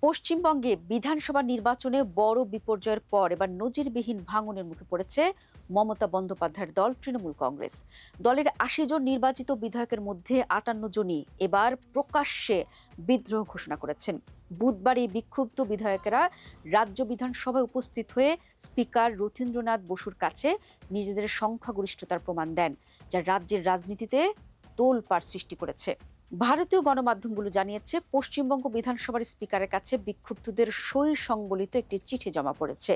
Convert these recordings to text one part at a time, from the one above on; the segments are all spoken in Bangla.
পশ্চিমবঙ্গে বিধানসভা নির্বাচনে বড় বিপর্যয়ের পর এবার নজিরবিহীন ভাঙনের মুখে পড়েছে মমতা বন্দ্যোপাধ্যায়ের দল তৃণমূল কংগ্রেস। দলের ৮০ জন নির্বাচিত বিধায়কের মধ্যে ৫৮ জনই এবার প্রকাশ্যে বিদ্রোহ ঘোষণা করেছেন। বুধবার এই বিক্ষুব্ধ বিধায়কেরা রাজ্য বিধানসভায় উপস্থিত হয়ে স্পিকার রথীন্দ্রনাথ বসুর কাছে নিজেদের সংখ্যাগরিষ্ঠতার প্রমাণ দেন, যা রাজ্যের রাজনীতিতে তোলপাড় সৃষ্টি করেছে। ভারতীয় গণমাধ্যমগুলো জানিয়েছে, পশ্চিমবঙ্গ বিধানসভার স্পিকারের কাছে বিক্ষুব্ধদের সই সংবলিত একটি চিঠি জমা পড়েছে।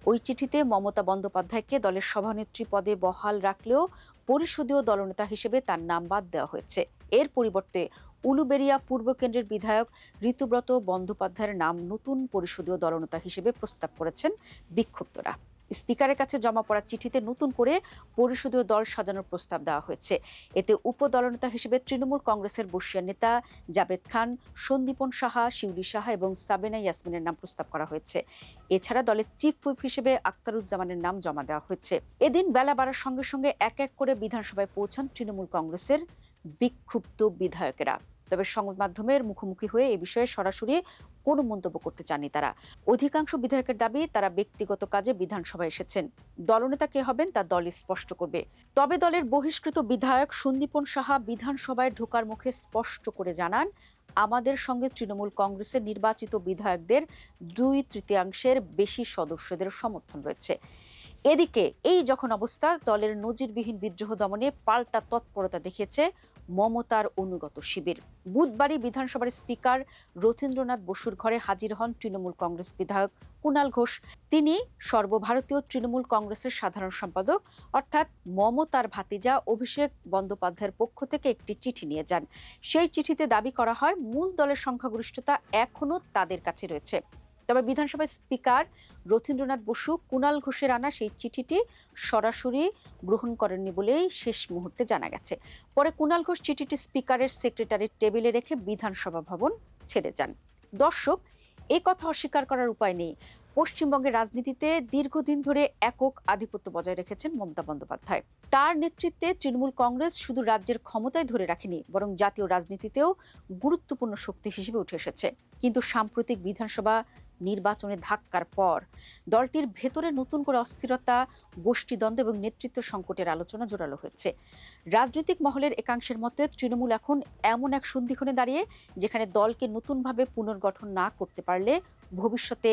ওই চিঠিতে মমতা বন্দ্যোপাধ্যায়কে দলের সভানেত্রী পদে বহাল রাখলেও পরিষদীয় দলনেতা হিসেবে তার নাম বাদ দেওয়া হয়েছে। এর পরিবর্তে উলুবেড়িয়া পূর্ব কেন্দ্রের বিধায়ক ঋতুব্রত বন্দ্যোপাধ্যায়ের নাম নতুন পরিষদীয় দলনেতা হিসেবে প্রস্তাব করেছেন বিক্ষুব্ধরা। স্পিকারের কাছে জমা পড়া চিঠিতে নতুন করে পরিষদীয় দল সাজানোর প্রস্তাব দেওয়া হয়েছে। এতে উপদলনেতা হিসেবে তৃণমূল কংগ্রেসের বর্ষীয় নেতা জাবেদ খান, সন্দীপন সাহা, শিউলি সাহা এবং সাবেনা ইয়াসমিনের নাম প্রস্তাব করা হয়েছে। এছাড়া দলের চিফ হুইপ হিসেবে আক্তারুজ্জামানের নাম জমা দেওয়া হয়েছে। এদিন বেলা বাড়ার সঙ্গে সঙ্গে এক এক করে বিধানসভায় পৌঁছান তৃণমূল কংগ্রেসের বিক্ষুব্ধ বিধায়কেরা। তবে সংবাদ মাধ্যমের মুখোমুখি হয়ে এ বিষয়ে সরাসরি কোনো মন্তব্য করতে চাননি তারা। অধিকাংশ বিধায়কের দাবি, তারা ব্যক্তিগত কাজে বিধানসভায় এসেছেন। দলনেতা কে হবেন তা দলই স্পষ্ট করবে। তবে দলের বহিষ্কৃত বিধায়ক সন্দীপন সাহা বিধানসভায় ঢোকার মুখে স্পষ্ট করে জানান, আমাদের সঙ্গে তৃণমূল কংগ্রেসের নির্বাচিত বিধায়কদের 2/3 বেশি সদস্যদের সমর্থন রয়েছে। এদিকে এই যখন অবস্থা, দলের নজিরবিহীন বিদ্রোহ দমনে পাল্টা তৎপরতা দেখিয়েছে মমতার অনুগত শিবির। বুধবারই বিধানসভার স্পিকার রথীন্দ্রনাথ বসুর ঘরে হাজির হন তৃণমূল কংগ্রেস বিধায়ক কুণাল ঘোষ। তিনি সর্বভারতীয় তৃণমূল কংগ্রেসের সাধারণ সম্পাদক অর্থাৎ মমতার ভাতিজা অভিষেক বন্দ্যোপাধ্যায়ের পক্ষ থেকে একটি চিঠি নিয়ে যান। সেই চিঠিতে দাবি করা হয়, মূল দলের সংখ্যাগরিষ্ঠতা এখনও তাদের কাছে রয়েছে। তবে বিধানসভার স্পিকার রথীন্দ্রনাথ বসু কুণাল ঘোষের আনা সেই চিঠিটি সরাসরি গ্রহণ করেননি বলেই শেষ মুহূর্তে জানা গেছে। পরে কুণাল ঘোষ চিঠিটি স্পিকারের সেক্রেটারির টেবিলে রেখে বিধানসভা ভবন ছেড়ে যান। দর্শক, এ কথা অস্বীকার করার উপায় নেই, পশ্চিমবঙ্গের রাজনীতিতে দীর্ঘদিন ধরে একক আধিপত্য বজায় রেখেছেন মমতা বন্দ্যোপাধ্যায়। তার নেতৃত্বে তৃণমূল কংগ্রেস শুধু রাজ্যের ক্ষমতায় ধরে রাখেনি, বরং জাতীয় রাজনীতিতেও গুরুত্বপূর্ণ শক্তি হিসেবে উঠে এসেছে। কিন্তু সাম্প্রতিক বিধানসভা নির্বাচনের ধাক্কার পর দলটির ভেতরে নতুন করে অস্থিরতা, গোষ্ঠীদ্বন্দ্ব এবং নেতৃত্ব সংকটের আলোচনা জোরালো হয়েছে। রাজনৈতিক মহলের একাংশের মতে তৃণমূল এখন এমন এক সন্ধিক্ষণে দাঁড়িয়ে, যেখানে দলকে নতুনভাবে পুনর্গঠন না করতে পারলে ভবিষ্যতে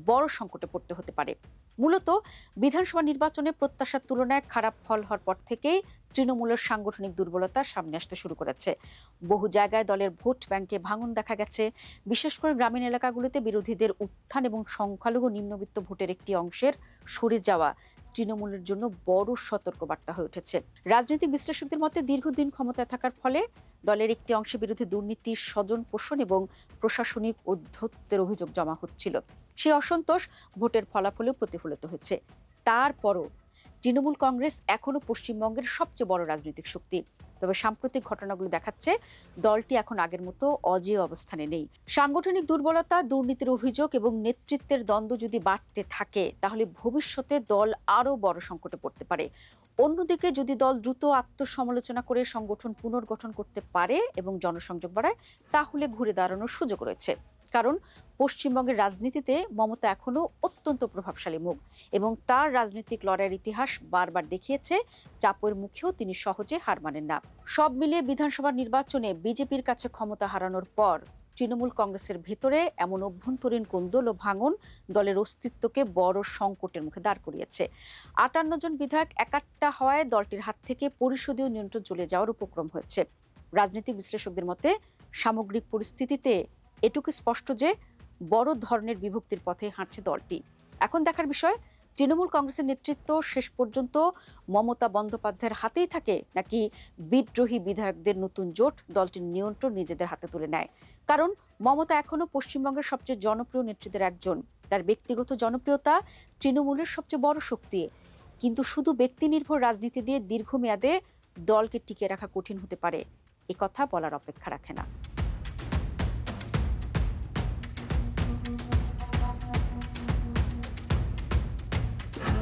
বড় সংকটে পড়তে হতে পারে। মূলত বিধানসভা নির্বাচনে প্রত্যাশার তুলনায় খারাপ ফল হওয়ার পর থেকেই তৃণমূলের সাংগঠনিক দুর্বলতা সামনে আসতে শুরু করেছে। বহু জায়গায় দলের ভোট ব্যাংকে ভাঙন দেখা গেছে। বিশেষ করে গ্রামীণ এলাকাগুলোতে বিরোধীদের উত্থান এবং সংখ্যালঘু নিম্নবিত্ত ভোটের একটি অংশের সরে যাওয়া তৃণমূলের জন্য বড় সতর্কবার্তা হয়ে উঠেছে। রাজনৈতিক বিশ্লেষকদের মতে দীর্ঘদিন ক্ষমতায় থাকার ফলে দলের একটি অংশের বিরুদ্ধে দুর্নীতি, স্বজন পোষণ এবং প্রশাসনিক ঔদ্ধত্যের অভিযোগ জমা হচ্ছিল। সেই অসন্তোষ ভোটের ফলাফলেও প্রতিফলিত হয়েছে। তারপরও তৃণমূল কংগ্রেস এখনো পশ্চিমবঙ্গের সবচেয়ে বড় রাজনৈতিক শক্তি। তবে সাম্প্রতিক ঘটনাগুলো দেখাচ্ছে দলটি এখন আগের মতো অজেয় অবস্থানে নেই। সাংগঠনিক দুর্বলতা, দুর্নীতির অভিযোগ এবং নেতৃত্বের দ্বন্দ্ব যদি বাড়তে থাকে, তাহলে ভবিষ্যতে দল আরও বড় সংকটে পড়তে পারে। অন্যদিকে যদি দল দ্রুত আত্মসমালোচনা করে সংগঠন পুনর্গঠন করতে পারে এবং জনসংযোগ বাড়ায়, তাহলে ঘুরে দাঁড়ানোর সুযোগ রয়েছে। কারণ পশ্চিমবঙ্গের রাজনীতিতে মমতা এখনো অত্যন্ত প্রভাবশালী মুখ এবং তার রাজনৈতিক লড়াইয়ের ইতিহাস বারবার দেখিয়েছে, চাপের মুখেও তিনি সহজে হার মানেন না। সব মিলিয়ে বিধানসভা নির্বাচনে বিজেপির কাছে ক্ষমতা হারানোর পর তৃণমূল কংগ্রেসের ভেতরে এমন অভ্যন্তরীণ কোন্দল ও ভাঙন দলের অস্তিত্বকে বড় সংকটের মুখে দাঁড় করিয়েছে। ৫৮ জন বিধায়ক একাট্টা হওয়ায় দলটির হাত থেকে পরিষদীয় নিয়ন্ত্রণ চলে যাওয়ার উপক্রম হয়েছে। রাজনৈতিক বিশ্লেষকদের মতে সামগ্রিক পরিস্থিতিতে এটুকু স্পষ্ট যে বড় ধরনের বিভক্তির পথে হাঁটছে দলটি। এখন দেখার বিষয়, তৃণমূল কংগ্রেসের নেতৃত্ব শেষ পর্যন্ত মমতা বন্দ্যোপাধ্যায়ের হাতেই থাকে, নাকি বিদ্রোহী বিধায়কদের নতুন জোট দলটির নিয়ন্ত্রণ নিজেদের হাতে তুলে নেয়। কারণ মমতা এখনো পশ্চিমবঙ্গের সবচেয়ে জনপ্রিয় নেত্রীদের একজন। তার ব্যক্তিগত জনপ্রিয়তা তৃণমূলের সবচেয়ে বড় শক্তি। কিন্তু শুধু ব্যক্তি নির্ভর রাজনীতি দিয়ে দীর্ঘমেয়াদে দলকে টিকিয়ে রাখা কঠিন হতে পারে, এ কথা বলার অপেক্ষা রাখে না।